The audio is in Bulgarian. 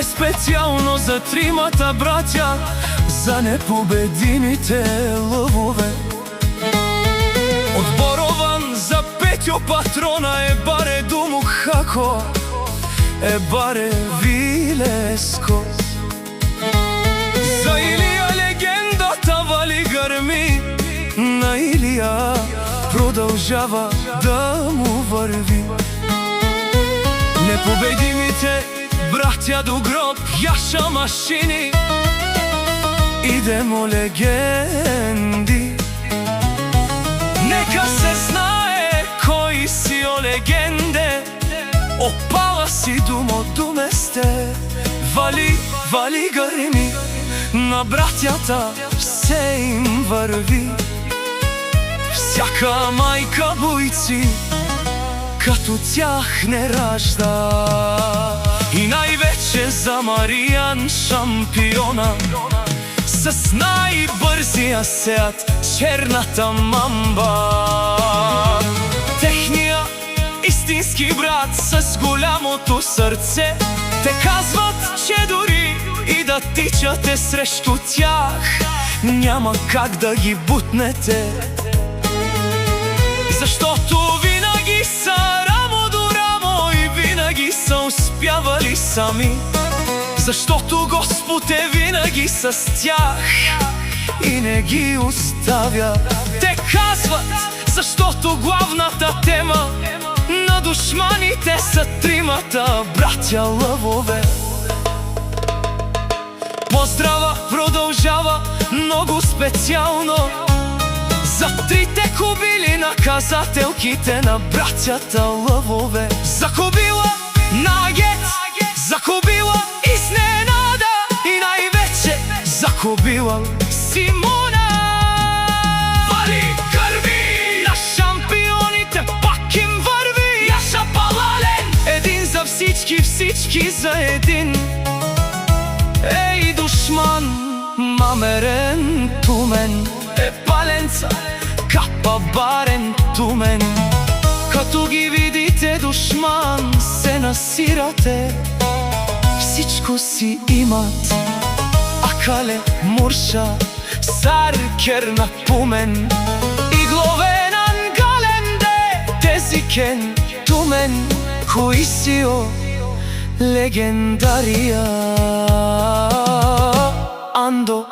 е специално за тримата братя, за непобедимите лъвове. Отборован за Петьо патрона е баре Думу Хако, е баре Вилеско. За Илия легендата вали гърми, на Илия продължава да му върви. Непобедимите братя до гроб, яша машини, идемо легенди. Нека се знае кой си о легенде, опала си думо думесте. Вали, вали гърми, на братята все им върви. Всяка майка бойци като тях не ражда. И най-вече за Мариан шампиона, с най-бързия сеят черната мамба. Техния истински брат с голямото сърце, те казват, че дори и да тичате срещу тях, няма как да ги бутнете. Защото винаги са рамо до рамо и винаги са успявали сами. Защото Господ е винаги с тях и не ги оставя. Те казват, защото главната тема на душманите са тримата братя лъвове. Поздрава продължава много специално за трите кобили, наказателките на братята лъвове. За кобила Нагет, за кобила Изненада и най-вече за кобила Симона. Вали гърми, на шампионите пак им върви. Яша Палален, един за всички, всички за един. Ей, душман, мамерен тумен, е паленца, капа барен тумен. Като ги видите, душман, се насирате. Всичко си имат, акале, мурша, сар, керна, пумен. И гловен ангален де, тезикен, тумен. Кои си о легендария Андо